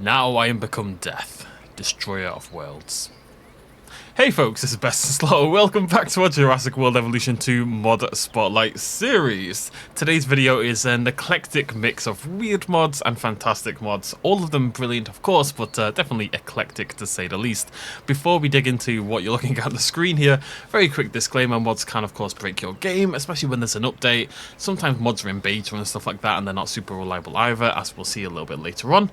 Now I am become death, destroyer of worlds. Hey folks, this is BestInSlot. Welcome back to our Jurassic World Evolution 2 mod spotlight series. Today's video is an eclectic mix of weird mods and fantastic mods. All of them brilliant, of course, but definitely eclectic to say the least. Before we dig into what you're looking at on the screen here, very quick disclaimer: mods can of course break your game, especially when there's an update. Sometimes mods are in beta and stuff like that, and they're not super reliable either, as we'll see a little bit later on.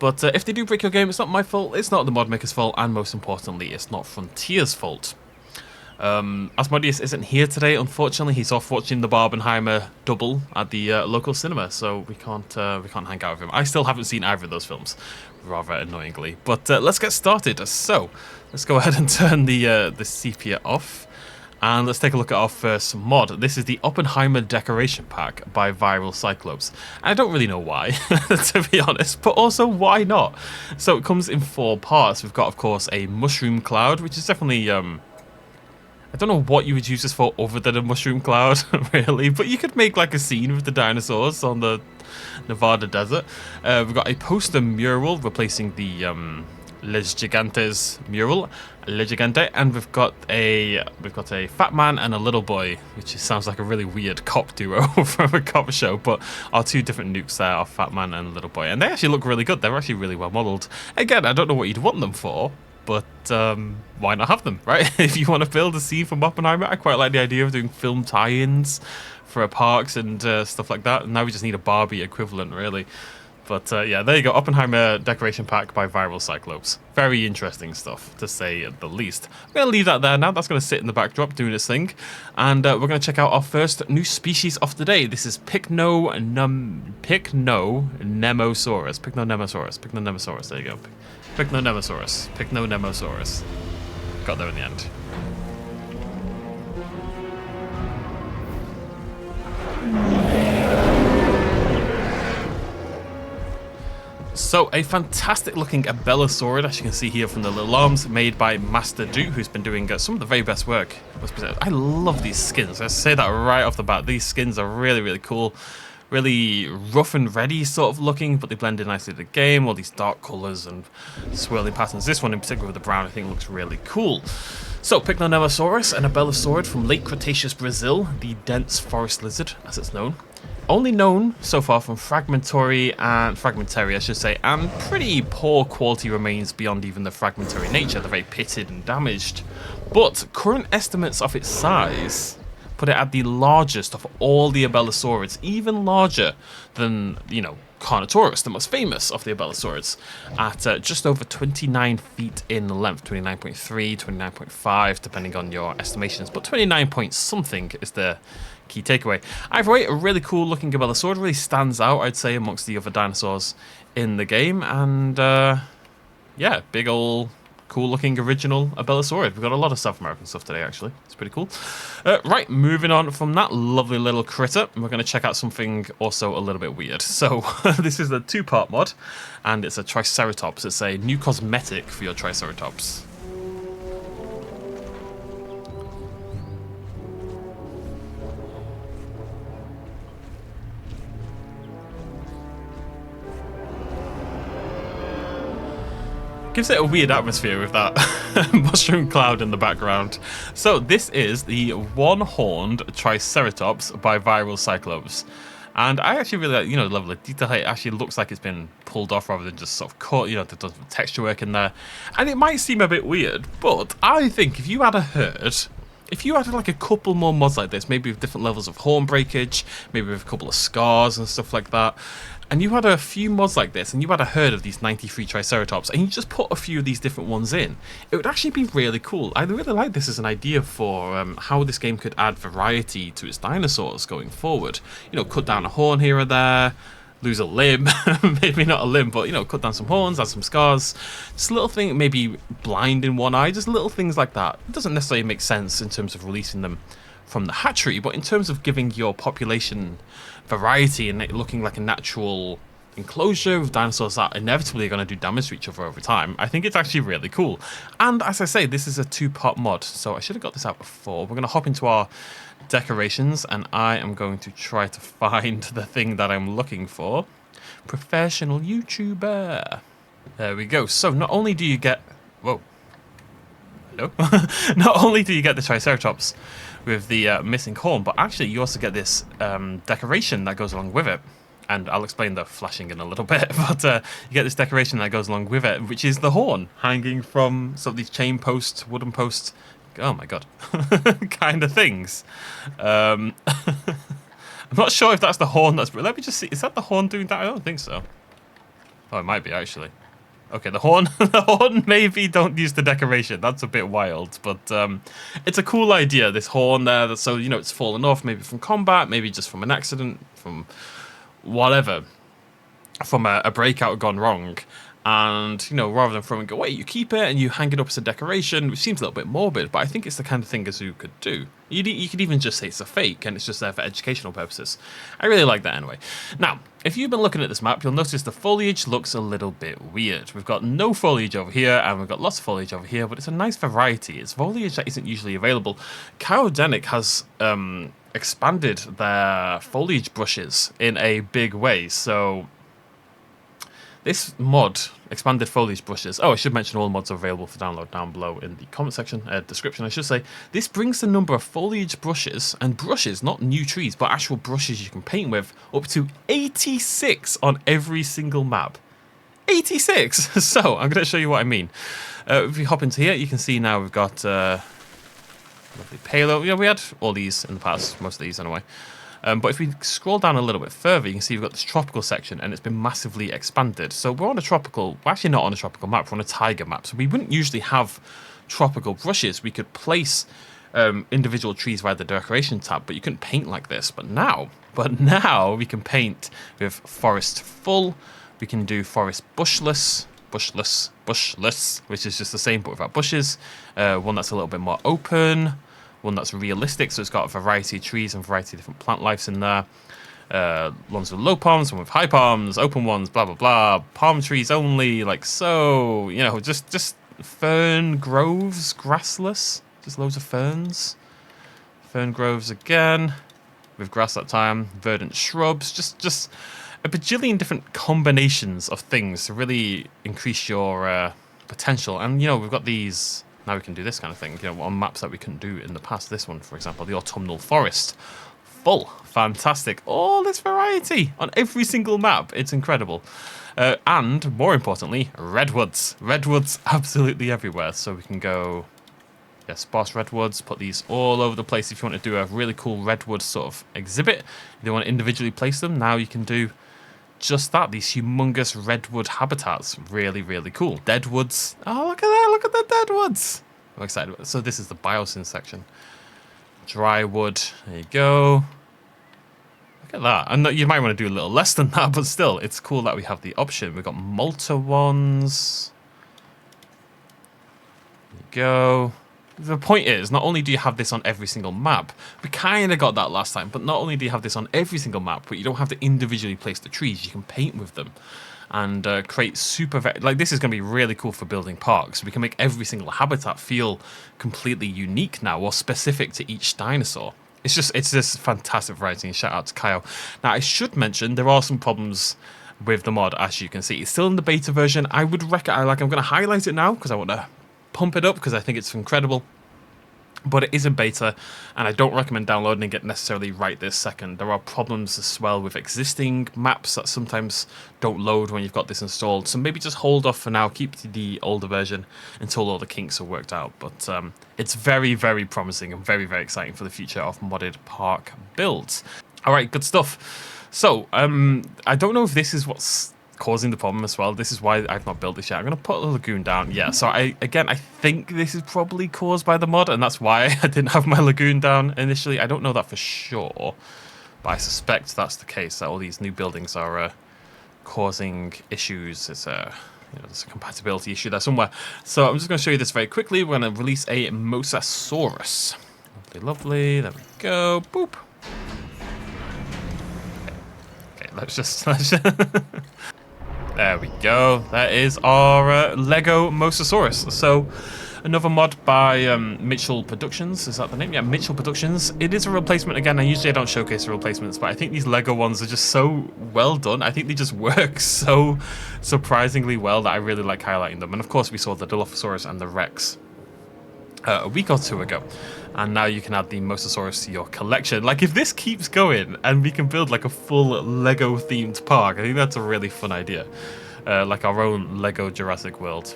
But if they do break your game, it's not my fault, it's not the mod maker's fault, and most importantly, it's not Frontier's fault. Asmodeus isn't here today, unfortunately. He's off watching the Oppenheimer double at the local cinema, so we can't hang out with him. I still haven't seen either of those films, rather annoyingly. But let's get started. So let's go ahead and turn the sepia off. And let's take a look at our first mod. This is the Oppenheimer decoration pack by Viral Cyclops. I don't really know why, to be honest, but also why not? So it comes in 4 parts. We've got, of course, a mushroom cloud, which is definitely, I don't know what you would use this for other than a mushroom cloud, really, but you could make like a scene with the dinosaurs on the Nevada desert. We've got a poster mural replacing the Les Gigantes mural, Le Gigante, and we've got a fat man and a little boy, which sounds like a really weird cop duo from a cop show. But our 2 different nukes there are fat man and little boy, and they actually look really good. They're actually really well modelled. Again, I don't know what you'd want them for, but why not have them, right? If you want to build a scene from Oppenheimer, I quite like the idea of doing film tie-ins for parks and stuff like that. Now we just need a Barbie equivalent, really. But yeah, there you go, Oppenheimer decoration pack by Viral Cyclops. Very interesting stuff, to say the least. I'm going to leave that there now. That's going to sit in the backdrop doing its thing. And we're going to check out our first new species of the day. This is Pycnonemosaurus. Pycnonemosaurus, there you go. Pycnonemosaurus. Got there in the end. So, a fantastic looking Abelosaurid, as you can see here from the little arms, made by Master Do, who's been doing some of the very best work. I love these skins. I say that right off the bat. These skins are really, really cool. Really rough and ready sort of looking, but they blend in nicely to the game. All these dark colours and swirling patterns. This one in particular with the brown, I think looks really cool. So, Pycnonemosaurus, an Abelosaurid from late Cretaceous Brazil, the dense forest lizard, as it's known. Only known so far from fragmentary, I should say, and pretty poor quality remains beyond even the fragmentary nature. They're very pitted and damaged. But current estimates of its size put it at the largest of all the Abelosaurids, even larger than, Carnotaurus, the most famous of the Abelosaurids, at just over 29 feet in length, 29.3, 29.5, depending on your estimations, but 29 point something is the key takeaway. Either way, a really cool looking Abelosaurid, really stands out, I'd say, amongst the other dinosaurs in the game, and yeah, big ol' cool looking original Abelosaurid. We've got a lot of South American stuff today, actually. It's pretty cool. Right, moving on from that lovely little critter, we're going to check out something also a little bit weird. So, this is a 2-part mod, and it's a Triceratops. It's a new cosmetic for your Triceratops. Gives it a weird atmosphere with that mushroom cloud in the background. So this is the one-horned Triceratops by Viral Cyclops. And I actually really like, the level of detail. It actually looks like it's been pulled off rather than just sort of cut. They've done some texture work in there. And it might seem a bit weird, but I think if you had a herd, if you had like a couple more mods like this, maybe with different levels of horn breakage, maybe with a couple of scars and stuff like that, and you had a few mods like this, and you had a herd of these 93 Triceratops, and you just put a few of these different ones in, it would actually be really cool. I really like this as an idea for how this game could add variety to its dinosaurs going forward. Cut down a horn here or there, lose a limb, maybe not a limb, but, cut down some horns, add some scars, just a little thing, maybe blind in one eye, just little things like that. It doesn't necessarily make sense in terms of releasing them from the hatchery, but in terms of giving your population variety and it looking like a natural enclosure with dinosaurs that inevitably are going to do damage to each other over time, I think it's actually really cool. And as I say, this is a 2-part mod, so I should have got this out before. We're going to hop into our decorations, and I am going to try to find the thing that I'm looking for. Professional YouTuber. There we go. So not only do you get... Whoa. Hello? Not only do you get the Triceratops with the missing horn, but actually you also get this decoration that goes along with it. And I'll explain the flashing in a little bit, but you get this decoration that goes along with it, which is the horn hanging from sort of these chain posts, wooden posts, oh my god, kind of things. I'm not sure if that's the horn that's... Let me just see, is that the horn doing that? I don't think so. Oh, it might be actually. Okay, the horn, the horn maybe don't use the decoration. That's a bit wild, but it's a cool idea, this horn there. That, so, you know, it's fallen off, maybe from combat, maybe just from an accident, from whatever, from a breakout gone wrong. And, you know, rather than throwing it away, you keep it and you hang it up as a decoration, which seems a little bit morbid, but I think it's the kind of thing a zoo could do. You could even just say it's a fake and it's just there for educational purposes. I really like that anyway. Now, if you've been looking at this map, you'll notice the foliage looks a little bit weird. We've got no foliage over here and we've got lots of foliage over here, but it's a nice variety. It's foliage that isn't usually available. Cryogenic has expanded their foliage brushes in a big way, so... This mod, expanded foliage brushes. Oh, I should mention all mods are available for download down below in the comment section, description, I should say. This brings the number of foliage brushes, and brushes, not new trees, but actual brushes you can paint with, up to 86 on every single map. 86! So, I'm going to show you what I mean. If we hop into here, you can see now we've got lovely payload. Yeah, we had all these in the past, most of these anyway. But if we scroll down a little bit further, you can see we've got this tropical section and it's been massively expanded. So we're on a tropical, we're actually not on a tropical map, we're on a tiger map. So we wouldn't usually have tropical brushes. We could place individual trees via the decoration tab, but you couldn't paint like this. But now we can paint with forest full. We can do forest bushless, which is just the same but without bushes. One that's a little bit more open. One that's realistic, so it's got a variety of trees and a variety of different plant lives in there. Ones with low palms, one with high palms, open ones, blah, blah, blah. Palm trees only, like so. You know, just fern groves, grassless. Just loads of ferns. Fern groves again, with grass that time. Verdant shrubs, just a bajillion different combinations of things to really increase your potential. And, you know, we've got these... Now we can do this kind of thing, you know, on maps that we couldn't do in the past. This one, for example, the autumnal forest. Full. Fantastic. All this variety on every single map. It's incredible. And, more importantly, redwoods. Redwoods absolutely everywhere. So we can go, yeah, sparse redwoods, put these all over the place. If you want to do a really cool redwood sort of exhibit, if you want to individually place them, now you can do just that. These humongous redwood habitats. Really, really cool. Deadwoods. Oh, look at that. Look at the deadwoods. I'm excited about it. So this is the biosyn section. Dry wood. There you go. Look at that. And you might want to do a little less than that, but still, it's cool that we have the option. We've got Malta ones. There you go. The point is, not only do you have this on every single map, we kind of got that last time, but not only do you have this on every single map, but you don't have to individually place the trees, you can paint with them and create super... Like, this is going to be really cool for building parks. We can make every single habitat feel completely unique now, or specific to each dinosaur. It's just fantastic variety, and shout out to Kyle. Now, I should mention, there are some problems with the mod, as you can see. It's still in the beta version. I would recommend... I'm going to highlight it now, because I want to pump it up because I think it's incredible, but it is in beta and I don't recommend downloading it necessarily right this second. There are problems as well with existing maps that sometimes don't load when you've got this installed, so maybe just hold off for now, keep the older version until all the kinks are worked out. But it's very, very promising and very, very exciting for the future of modded park builds. Alright, good stuff. So I don't know if this is what's causing the problem as well. This is why I've not built this yet. I'm going to put the lagoon down. Yeah, so I think this is probably caused by the mod, and that's why I didn't have my lagoon down initially. I don't know that for sure, but I suspect that's the case, that all these new buildings are causing issues. It's there's a compatibility issue there somewhere. So I'm just going to show you this very quickly. We're going to release a Mosasaurus. Lovely, lovely. There we go. Boop. Okay, let's just... There we go. That is our Lego Mosasaurus. So Another mod by Mitchell Productions, is that the name? Yeah, Mitchell Productions. It is a replacement again. Usually I don't showcase the replacements, but I think these Lego ones are just so well done. I think they just work so surprisingly well that I really like highlighting them. And of course we saw the Dilophosaurus and the Rex a week or two ago. And now you can add the Mosasaurus to your collection. Like, if this keeps going and we can build like a full Lego themed park, I think that's a really fun idea. Like our own Lego Jurassic World.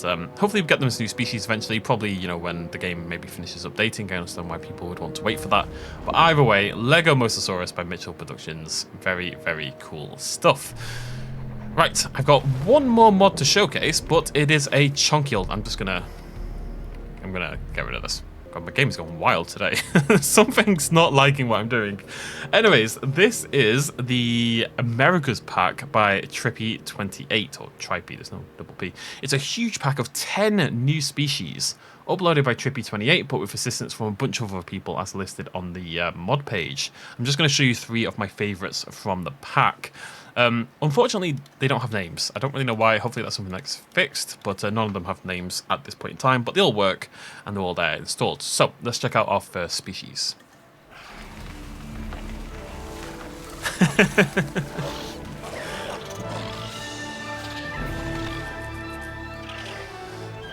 Hopefully we get them as new species eventually, probably, you know, when the game maybe finishes updating. I understand why people would want to wait for that. But either way, Lego Mosasaurus by Mitchell Productions. Very, very cool stuff. Right, I've got one more mod to showcase, but it is a chunky old... I'm gonna get rid of this. God, my game's gone wild today. Something's not liking what I'm doing. Anyways, this is the America's pack by Trippy28, or Trippy, there's no double P. It's a huge pack of 10 new species, uploaded by Trippy28, but with assistance from a bunch of other people as listed on the mod page. I'm just going to show you 3 of my favorites from the pack. Unfortunately, they don't have names. I don't really know why. Hopefully that's something that's fixed, but none of them have names at this point in time, but they all work and they're all there installed. So let's check out our first species.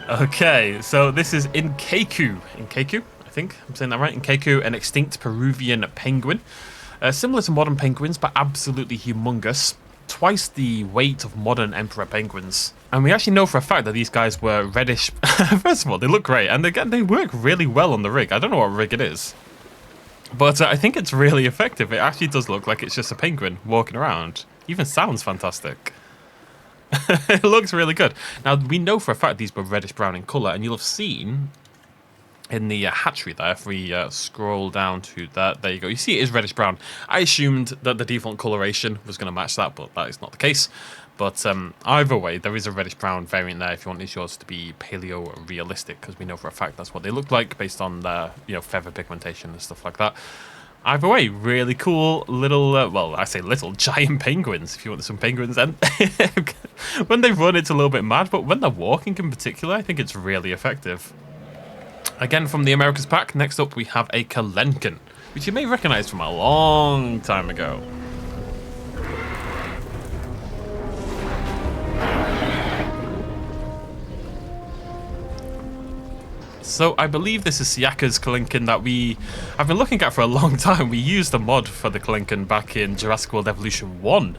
Okay, so this is Inkeku. Inkeku, I think I'm saying that right. Inkeku, an extinct Peruvian penguin. Similar to modern penguins, but absolutely humongous. Twice the weight of modern emperor penguins. And we actually know for a fact that these guys were reddish. First of all, they look great. And again, they work really well on the rig. I don't know what rig it is. But I think it's really effective. It actually does look like it's just a penguin walking around. Even sounds fantastic. It looks really good. Now, we know for a fact these were reddish-brown in colour. And you'll have seen... in the hatchery there, if we scroll down to that, there you go. You see it is reddish brown. I assumed that the default coloration was going to match that, but that is not the case. But either way, there is a reddish brown variant there if you want yours to be paleo realistic, because we know for a fact that's what they look like based on their, you know, feather pigmentation and stuff like that. Either way, really cool little, well, I say little, giant penguins, if you want some penguins. And when they run, it's a little bit mad, but when they're walking in particular, I think it's really effective. Again, from the Americas pack, next up we have a Kalenkin, which you may recognize from a long time ago. So I believe this is Siaka's Kalenkin that we have been looking at for a long time. We used a mod for the Kalenkin back in Jurassic World Evolution 1.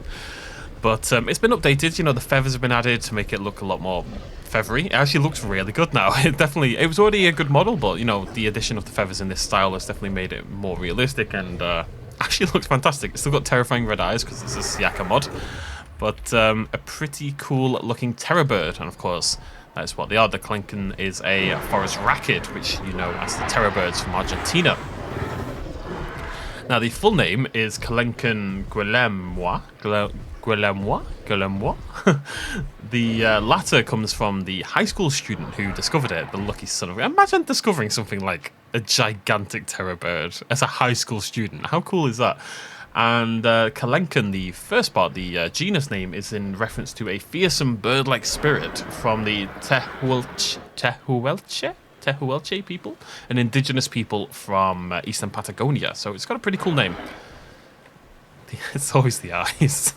But it's been updated, you know, the feathers have been added to make it look a lot more feathery. It actually looks really good now. It was already a good model, but, you know, the addition of the feathers in this style has definitely made it more realistic and actually looks fantastic. It's still got terrifying red eyes because it's a Siaka mod, but a pretty cool looking terror bird. And of course, that's what they are. The Kalenkin is a forest raccoon, which you know as the terror birds from Argentina. Now, the full name is Kalenkin guillemois. The latter comes from the high school student who discovered it, the lucky son of... Imagine discovering something like a gigantic terror bird as a high school student. How cool is that? And Kalenkin, the first part, the genus name, is in reference to a fearsome bird-like spirit from the Tehuelche people, an indigenous people from eastern Patagonia. So it's got a pretty cool name. It's always the eyes.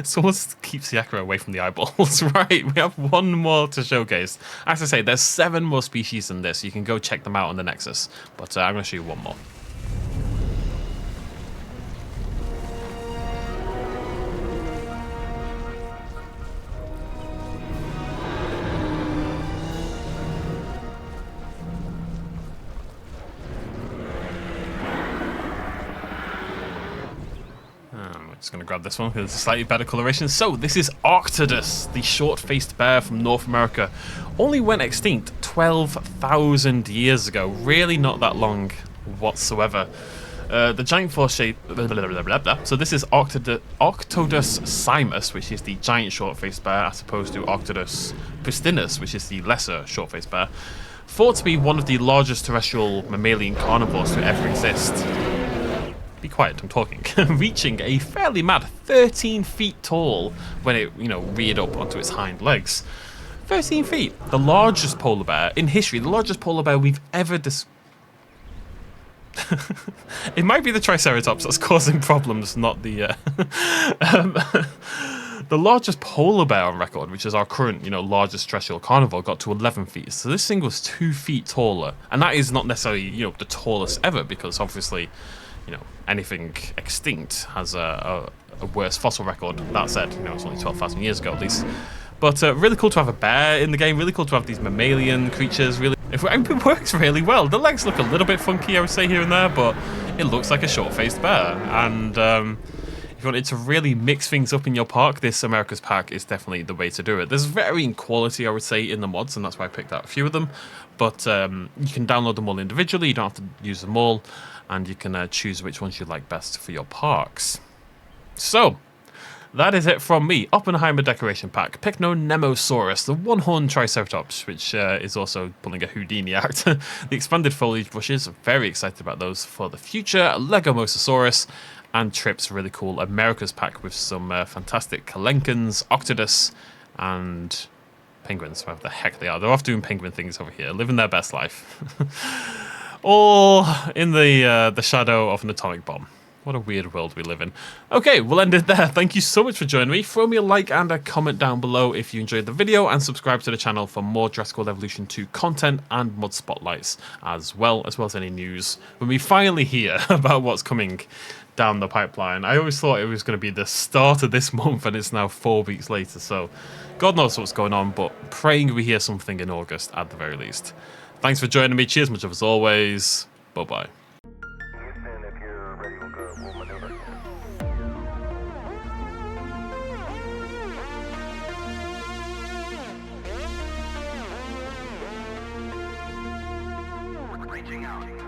Someone keeps Siaka away from the eyeballs. Right, we have one more to showcase. As I say, there's 7 more species in this. You can go check them out on the Nexus. But I'm going to show you one more. Just going to grab this one because it's a slightly better coloration. So this is Arctodus, the short-faced bear from North America. Only went extinct 12,000 years ago. Really not that long whatsoever. The giant force-shaped... So this is Arctodus simus, which is the giant short-faced bear, as opposed to Arctodus pristinus, which is the lesser short-faced bear. Thought to be one of the largest terrestrial mammalian carnivores to ever exist. Be quiet, I'm talking. Reaching a fairly mad 13 feet tall when it, you know, reared up onto its hind legs. 13 feet. The largest polar bear in history, the largest polar bear we've ever It might be the Triceratops that's causing problems, not the the largest polar bear on record, which is our current, largest terrestrial carnivore, got to 11 feet. So this thing was 2 feet taller, and that is not necessarily, the tallest ever, because obviously, anything extinct has a worse fossil record. That said, it's only 12,000 years ago at least. But really cool to have a bear in the game. Really cool to have these mammalian creatures. Really, it works really well. The legs look a little bit funky, I would say, here and there, but it looks like a short-faced bear. And if you wanted to really mix things up in your park, this America's pack is definitely the way to do it. There's varying quality, I would say, in the mods, and that's why I picked out a few of them. But you can download them all individually. You don't have to use them all, and you can choose which ones you like best for your parks. So that is it from me. Oppenheimer decoration pack, Pycnonemosaurus, the one-horned Triceratops, which is also pulling a Houdini act. The expanded foliage bushes, very excited about those for the future. Lego Mosasaurus, and Trips, really cool America's pack with some fantastic Kalenkins, Octodus, and penguins, whatever the heck they are. They're off doing penguin things over here, living their best life. All in the shadow of an atomic bomb. What a weird world we live in. Okay, we'll end it there. Thank you so much for joining me. Throw me a like and a comment down below if you enjoyed the video, and subscribe to the channel for more Jurassic World Evolution 2 content and mod spotlights, as well as any news when we finally hear about what's coming down the pipeline. I always thought it was going to be the start of this month, and it's now 4 weeks later, so God knows what's going on, but praying we hear something in August at the very least. Thanks for joining me. Cheers much as always. Bye-bye. Reaching out.